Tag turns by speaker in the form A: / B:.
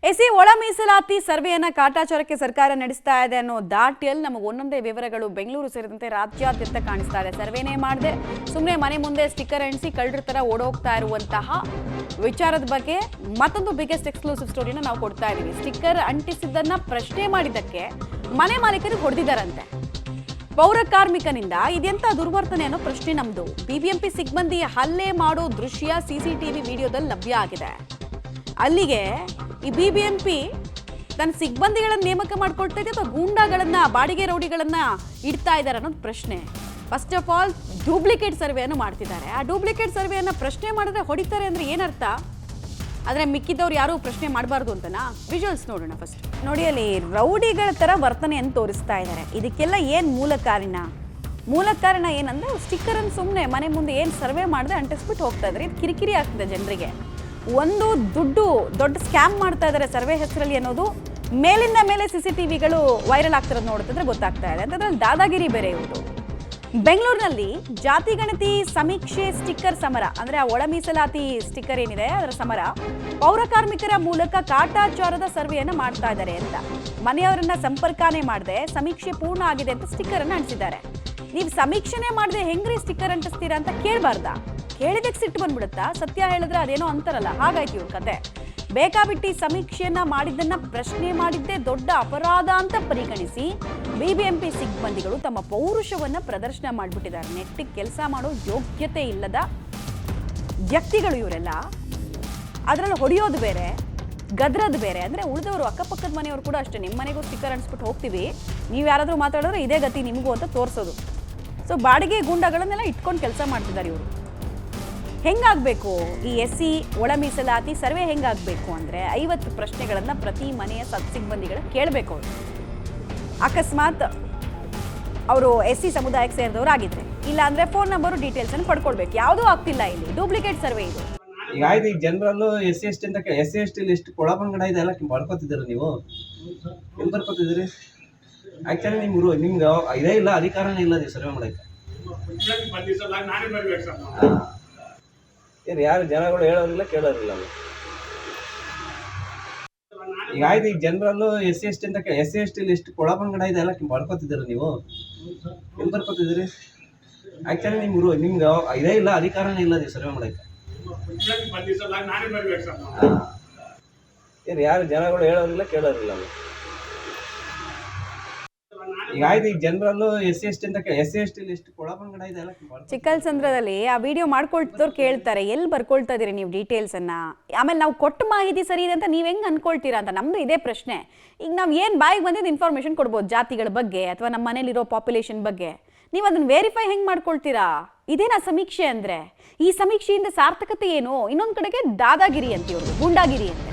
A: AC ಒಳ ಮೀಸಲಾತಿ ಸರ್ವೆಯನ್ನ ಕಾಟಾಚಾರಕ್ಕೆ ಸರ್ಕಾರ ನಡೆಸ್ತಾ ಇದೆ ಅನ್ನೋ ದಾಟಿಯಲ್ಲಿ ನಮಗೆ ಒಂದೊಂದೇ ವಿವರಗಳು ಬೆಂಗಳೂರು ಸೇರಿದಂತೆ ರಾಜ್ಯಾದ್ಯಂತ ಕಾಣಿಸ್ತಾ ಇದೆ. ಸರ್ವೇನೇ ಮಾಡದೆ ಸುಮ್ಮನೆ ಮನೆ ಮುಂದೆ ಸ್ಟಿಕ್ಕರ್ ಅಂಟಿಸಿ ಕಳ್ಳರ ತರ ಓಡೋಗ್ತಾ ಇರುವಂತಹ ವಿಚಾರದ ಬಗ್ಗೆ ಮತ್ತೊಂದು ಬಿಗ್ಗೆಸ್ಟ್ ಎಕ್ಸ್ಕ್ಲೂಸಿವ್ ಸ್ಟೋರಿನ ನಾವು ಕೊಡ್ತಾ ಇದೀವಿ. ಸ್ಟಿಕ್ಕರ್ ಅಂಟಿಸಿದ್ದನ್ನ ಪ್ರಶ್ನೆ ಮಾಡಿದ್ದಕ್ಕೆ ಮನೆ ಮಾಲೀಕರು ಹೊಡೆದಿದ್ದಾರಂತೆ. ಪೌರ ಕಾರ್ಮಿಕನಿಂದ ಇದೆಂತ ದುರ್ವರ್ತನೆ ಅನ್ನೋ ಪ್ರಶ್ನೆ ನಮ್ದು. ಬಿಬಿಎಂಪಿ ಸಿಬ್ಬಂದಿ ಹಲ್ಲೆ ಮಾಡೋ ದೃಶ್ಯ ಸಿಸಿಟಿವಿ ವಿಡಿಯೋದಲ್ಲಿ ಲಭ್ಯ ಆಗಿದೆ. ಅಲ್ಲಿಗೆ ಈ ಬಿಬಿಎಂಪಿ ತನ್ನ ಸಿಬ್ಬಂದಿಗಳನ್ನ ನೇಮಕ ಮಾಡ್ಕೊಳ್ತಾ ಇದೆ ಅಥವಾ ಗೂಂಡಾಗಳನ್ನ ಬಾಡಿಗೆ ರೌಡಿಗಳನ್ನ ಇಡ್ತಾ ಇದ್ದಾರೆ ಅನ್ನೋದು ಪ್ರಶ್ನೆ. ಫಸ್ಟ್ ಆಫ್ ಆಲ್ ಡೂಪ್ಲಿಕೇಟ್ ಸರ್ವೆಯನ್ನು ಮಾಡ್ತಿದ್ದಾರೆ. ಆ ಡೂಪ್ಲಿಕೇಟ್ ಸರ್ವೆಯನ್ನು ಪ್ರಶ್ನೆ ಮಾಡಿದ್ರೆ ಹೊಡಿತಾರೆ ಅಂದ್ರೆ ಏನರ್ಥ? ಆದರೆ ಮಿಕ್ಕಿದವ್ರು ಯಾರೂ ಪ್ರಶ್ನೆ ಮಾಡಬಾರ್ದು ಅಂತನಾ? ವಿಜುವಲ್ಸ್ ನೋಡೋಣ ಫಸ್ಟ್. ನೋಡಿ, ಅಲ್ಲಿ ರೌಡಿಗಳ ಥರ ವರ್ತನೆಯನ್ನು ತೋರಿಸ್ತಾ ಇದ್ದಾರೆ. ಇದಕ್ಕೆಲ್ಲ ಏನು ಮೂಲ ಕಾರಣ ಏನಂದ್ರೆ ಸ್ಟಿಕ್ಕರನ್ನು ಸುಮ್ಮನೆ ಮನೆ ಮುಂದೆ ಏನು ಸರ್ವೆ ಮಾಡದೆ ಅಂಟಿಸ್ಬಿಟ್ಟು ಹೋಗ್ತಾ ಇದ್ದಾರೆ. ಇದು ಕಿರಿಕಿರಿ ಆಗ್ತದೆ ಜನರಿಗೆ. ಒಂದು ದೊಡ್ಡ ಸ್ಕ್ಯಾಮ್ ಮಾಡ್ತಾ ಇದ್ದಾರೆ ಸರ್ವೆ ಹೆಸರಲ್ಲಿ ಅನ್ನೋದು ಮೇಲಿಂದ ಮೇಲೆ ಸಿಸಿಟಿವಿಗಳು ವೈರಲ್ ಆಗ್ತಿರೋದು ನೋಡ್ತಿದ್ರೆ ಗೊತ್ತಾಗ್ತಾ ಇದೆ. ಅಂತಂದ್ರೆ ದಾದಾಗಿರಿ ಬೇರೆ ಇವರು. ಬೆಂಗಳೂರಿನಲ್ಲಿ ಜಾತಿ ಗಣತಿ ಸಮೀಕ್ಷೆ ಸ್ಟಿಕ್ಕರ್ ಸಮರ, ಅಂದ್ರೆ ಆ ಒಳ ಮೀಸಲಾತಿ ಸ್ಟಿಕ್ಕರ್ ಏನಿದೆ ಅದರ ಸಮರ, ಪೌರ ಕಾರ್ಮಿಕರ ಮೂಲಕ ಕಾಟಾಚಾರದ ಸರ್ವೆಯನ್ನ ಮಾಡ್ತಾ ಇದ್ದಾರೆ ಅಂತ. ಮನೆಯವರನ್ನ ಸಂಪರ್ಕನೇ ಮಾಡದೆ ಸಮೀಕ್ಷೆ ಪೂರ್ಣ ಆಗಿದೆ ಅಂತ ಸ್ಟಿಕ್ಕರ್ ಅನ್ನ ಅಂಟಿಸಿದ್ದಾರೆ. ನೀವು ಸಮೀಕ್ಷೆನೇ ಮಾಡದೆ ಹೆಂಗ್ರಿ ಸ್ಟಿಕ್ಕರ್ ಅಂಟಿಸ್ತೀರಾ ಅಂತ ಕೇಳಬಾರ್ದಾ? ಕೇಳಿದಕ್ಕೆ ಸಿಟ್ಟು ಬಂದ್ಬಿಡುತ್ತಾ? ಸತ್ಯ ಹೇಳಿದ್ರೆ ಅದೇನೋ ಅಂತಾರಲ್ಲ, ಹಾಗಾಯ್ತು ಇವ್ರ ಕತೆ. ಬೇಕಾಬಿಟ್ಟಿ ಸಮೀಕ್ಷೆಯನ್ನ ಮಾಡಿದ್ದನ್ನ ಪ್ರಶ್ನೆ ಮಾಡಿದ್ದೇ ದೊಡ್ಡ ಅಪರಾಧ ಅಂತ ಪರಿಗಣಿಸಿ ಬಿಬಿಎಂಪಿ ಸಿಬ್ಬಂದಿಗಳು ತಮ್ಮ ಪೌರುಷವನ್ನ ಪ್ರದರ್ಶನ ಮಾಡಿಬಿಟ್ಟಿದ್ದಾರೆ. ನೆಟ್ಟಿಗೆ ಕೆಲಸ ಮಾಡೋ ಯೋಗ್ಯತೆ ಇಲ್ಲದ ವ್ಯಕ್ತಿಗಳು ಇವರೆಲ್ಲ. ಅದರಲ್ಲಿ ಹೊಡೆಯೋದು ಬೇರೆ, ಗದ್ರದ್ದು ಬೇರೆ. ಅಂದರೆ ಉಳಿದವರು ಅಕ್ಕಪಕ್ಕದ ಮನೆಯವರು ಕೂಡ ಅಷ್ಟೇ, ನಿಮ್ಮ ಮನೆಗೂ ಸ್ಟಿಕ್ಕರ್ ಅಂಟಿಸ್ಬಿಟ್ಟು ಹೋಗ್ತೀವಿ, ನೀವು ಯಾರಾದರೂ ಮಾತಾಡಿದ್ರೆ ಇದೇ ಗತಿ ನಿಮಗೂ ಅಂತ ತೋರಿಸೋದು. ಸೊ ಬಾಡಿಗೆ ಗೂಂಡಗಳನ್ನೆಲ್ಲ ಇಟ್ಕೊಂಡು ಕೆಲಸ ಮಾಡ್ತಿದ್ದಾರೆ ಇವರು. ಹೆಂಗಾಗಬೇಕು ಈ ಎಸ್ಸಿ ಒಳ ಮೀಸಲಾತಿ ಸರ್ವೆ? ಹೆಂಗಾಗಬೇಕು ಅಂದರೆ 50 ಪ್ರಶ್ನೆಗಳನ್ನು ಪ್ರತಿ ಮನೆಯ ಸಿಬ್ಬಂದಿಗಳು ಕೇಳಬೇಕು. ಅವರು ಅಕಸ್ಮಾತ್ ಅವರು ಎಸ್ಸಿ ಸಮುದಾಯಕ್ಕೆ ಸೇರಿದವರು ಆಗಿದ್ರೆ, ಇಲ್ಲ ಅಂದರೆ ಫೋನ್ ನಂಬರು ಡೀಟೇಲ್ಸನ್ನು ಪಡ್ಕೊಳ್ಬೇಕು. ಯಾವುದೂ ಆಗ್ತಿಲ್ಲ ಇಲ್ಲಿ, ಡೂಪ್ಲಿಕೇಟ್ ಸರ್ವೆ ಇದು.
B: ಈಗ ಆಯ್ತು, ಈಗ ಜನರಲ್ಲು ಎಸ್ಸಿ ಎಸ್ ಟಿ ಅಂತ ಎಸ್ಸಿ ಎಸ್ ಟಿ ಎಷ್ಟು ಕೊಳಪಂಗಡ ಇದೆ ಎಲ್ಲ ಬರ್ಕೋತಿದ್ದೀರ ನೀವು? ಎಲ್ಲಿ ಬರ್ಕೋತಿದ್ದೀರಿ? ಆ್ಯಕ್ಚುಲಿ ನಿಮ್ಗೆ ಇದೇ ಇಲ್ಲ, ಅಧಿಕಾರನೇ ಇಲ್ಲ ನೀವು ಸರ್ವೆ ಮಾಡೋಕ್ಕೆ. ಏನು ಯಾರು ಜನಗಳು ಹೇಳೋರಿಲ್ಲ ಕೇಳೋರಿಲ್ಲ. ಈಗ ಆಯ್ತು, ಈಗ ಜನರಲ್ಲು ಎಸ್ಸಿ ಎಸ್ ಟಿ ಅಂತ ಎಸ್ಸಿ ಎಸ್ ಟಿ ಎಷ್ಟು ಕೊಳಪಂಗಡ ಇದೆ ಎಲ್ಲ ಬರ್ಕೋತಿದ್ದೀರ ನೀವು? ಎಲ್ಲಿ ಬರ್ಕೋತಿದ್ದೀರಿ? ಆ್ಯಕ್ಚುಲಿ ನಿಮ್ಗೆ ಇದೇ ಇಲ್ಲ, ಅಧಿಕಾರನೇ ಇಲ್ಲ ನೀವು ಸರ್ವೆ ಮಾಡೋಕ್ಕೆ. ಏನು ಯಾರು ಜನಗಳು ಹೇಳೋರಿಲ್ಲ ಕೇಳೋರಿಲ್ಲ. ಈಗ ಆಯ್ತು, ಈಗ ಜನರಲ್ಲು ಎಸ್ಸಿ ಎಸ್ ಟಿ ಅಂತ ಎಸ್ಸಿ ಎಸ್ ಟಿ ಎಷ್ಟು ಕೊಳಪಂಗಡ ಇದೆ ಎಲ್ಲ
A: ಚಿಕ್ಕಲ್ಸಂದ್ರದಲ್ಲಿ ಆ ವಿಡಿಯೋ ಮಾಡ್ಕೊಳ್ತಿದ್ದವ್ರು ಕೇಳ್ತಾರೆ, ಎಲ್ಲಿ ಬರ್ಕೊಳ್ತಾ ಇದೀರಿ ನೀವು ಡೀಟೇಲ್ಸನ್ನ? ಆಮೇಲೆ ನಾವು ಕೊಟ್ಟ ಮಾಹಿತಿ ಸರಿ ಇದೆ ಅಂತ ನೀವು ಹೆಂಗೆ ಅನ್ಕೊಳ್ತೀರಾ ಅಂತ ನಮ್ದು ಇದೇ ಪ್ರಶ್ನೆ. ಈಗ ನಾವು ಏನು ಬಾಯಿಗೆ ಬಂದಿದ್ದು ಇನ್ಫಾರ್ಮೇಷನ್ ಕೊಡ್ಬೋದು ಜಾತಿಗಳ ಬಗ್ಗೆ ಅಥವಾ ನಮ್ಮ ಮನೇಲಿರೋ ಪಾಪ್ಯುಲೇಷನ್ ಬಗ್ಗೆ. ನೀವು ಅದನ್ನ ವೆರಿಫೈ ಹೆಂಗೆ ಮಾಡ್ಕೊಳ್ತೀರಾ? ಇದೇನಾ ಸಮೀಕ್ಷೆ ಅಂದರೆ? ಈ ಸಮೀಕ್ಷೆಯಿಂದ ಸಾರ್ಥಕತೆ ಏನು? ಇನ್ನೊಂದು ಕಡೆಗೆ ದಾದಾಗಿರಿ ಅಂತ, ಇವರು ಗೂಂಡಾಗಿರಿ ಅಂತೆ.